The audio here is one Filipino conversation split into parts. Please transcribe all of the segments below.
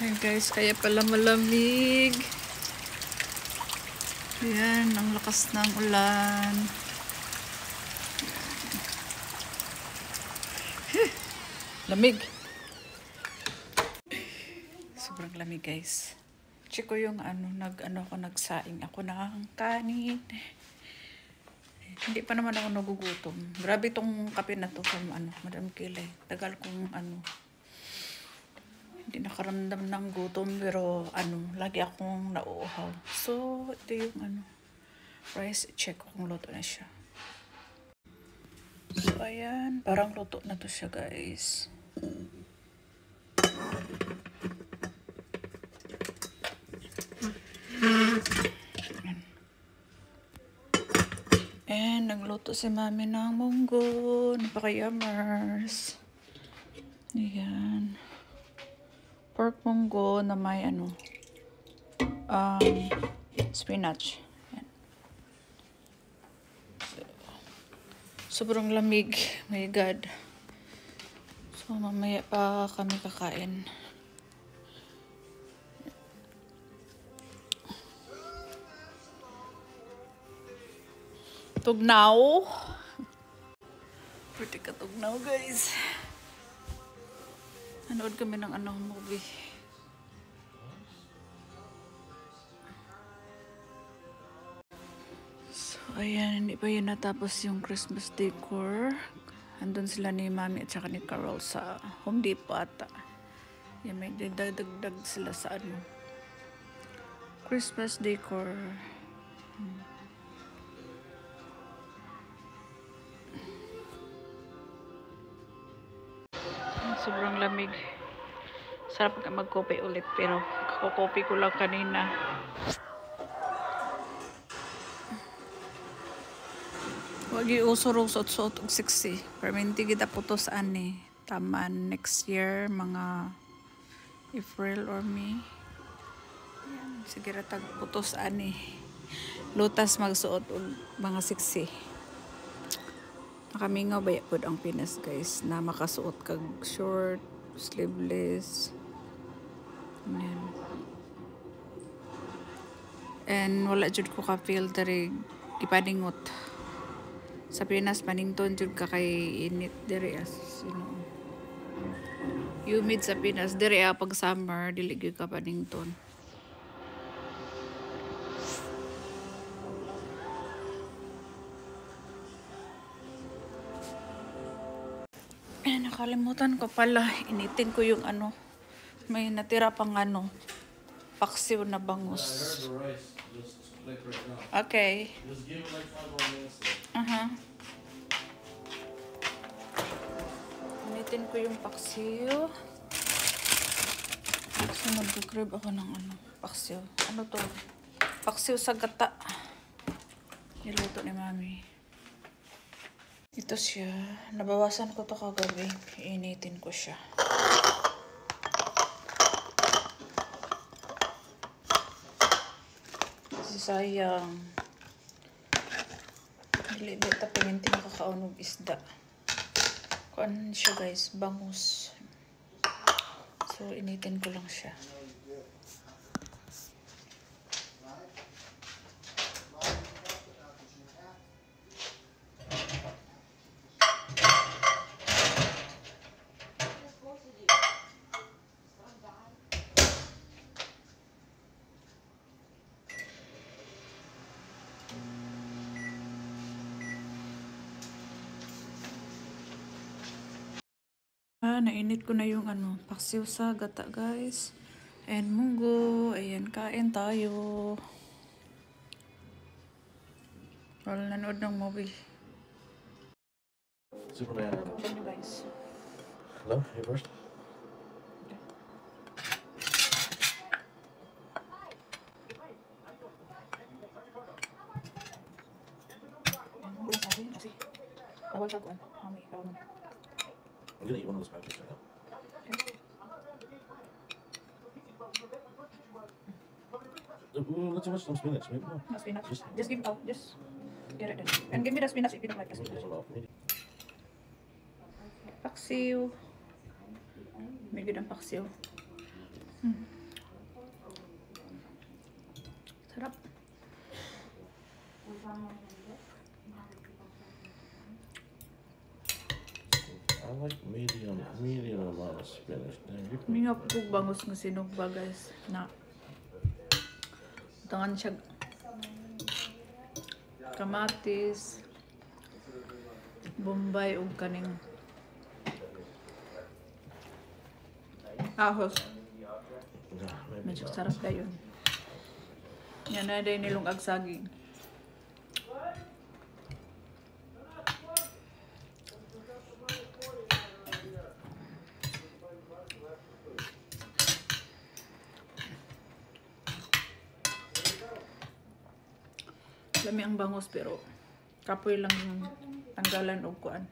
Ayan guys, kaya pala malamig. Ayan, ang lakas ng ulan. Lamig. Sobrang lamig guys. Check ko yung nagsaing ako ng kanin. Hindi pa naman ako nagugutom. Grabe tong kape na to from Madam Kilay. Tagal kong hindi nakaramdam ng gutom pero lagi akong nauuhaw. So, ito yung rice. Check ko kung luto na siya. So, ayan. Parang luto na to siya guys. And nagluto si mami ng munggo. Napaka-yummers. Ayan. Pork munggo na may spinach. Ayan. Sobrang lamig. My God. So, mamaya pa kami kakain. Tugnaw. Pretty ka tugnaw, guys. Nanood kami ng movie. So, ayan. Hindi pa yun natapos yung Christmas decor. Andun sila ni Mami at saka ni Carol sa Home Depot ata. Yan, may dagdag sila sa Christmas decor. Sobrang lamig. Sarap ka mag-coffee ulit pero kakokopi ko lang kanina. Huwag iusor-usot-sot og 60. Perminti kita putos ani. Taman next year, mga April or May. Yan. Sige ratag putos ani. Lutas magsuot og mga 60. Nakamingaw ba yapod ang Pinas guys na makasuot kag short, sleeveless. Ayan. And wala jud ko ka feel diri ipadingot. Sa Pinas panington jud ka kay init diri as humid sa Pinas diri pag summer dili gyud ka panington. Nakalimutan ko pala, initin ko yung may natira pang paksiw na bangus. Okay. Just give it like 5 more minutes though. Initin ko yung paksiw. So, mag-grab ako ng paksiw. Ano to? Paksiw sa gata. Niluto ni Mami. Ito siya. Nabawasan ko to kagabi. Initin ko siya. Kasi sayang. Dili-dili ta pininti nakakaunog isda. Kuan siya guys. Bangus. So, initin ko lang siya. Nainit ko na yung paksiw sa gata guys. And munggo. Ayan, kain tayo. Wala nanood ng movie. Superman. Kain nyo guys. Hello, you first. Bawal ka kuan. Mami, ikaw naman. I'm gonna eat one of those pancakes right now. Not too much, some spinach, maybe more. No spinach. Just give out. Just get it in. And give me the spinach if you don't like the spinach. Paksiw. May good ang paksiw. Sarap. I like medium amount of spinach. Damn, you Hindi nga po bangus nga sinugba guys na tangan siya kamatis, bombay ug kaning ahos. Nah, maybe Medyo not. sarap dayon. Yan na day nilong agsaging. Lami ang bangus pero kapoy lang yung tanggalan og kuan.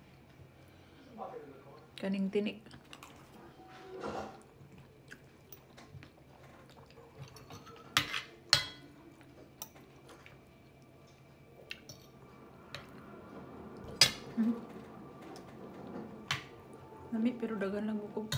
Kaning tinik. Lami pero dagan lang bukog.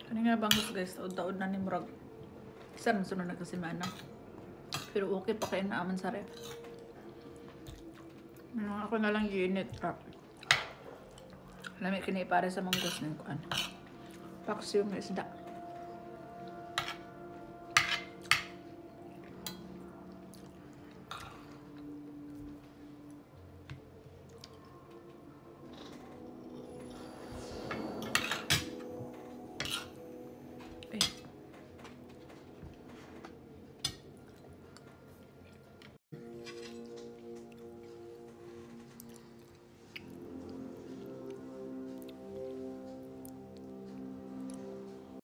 Kani nga bangus guys, taod-taod na ni murag. Isa na sunod na kasimana. Pero okay pa kayo na aman sa ref. Ako na lang unit trap. Lamig kini pare sa manggos ng kuan. Paksiw ng isda.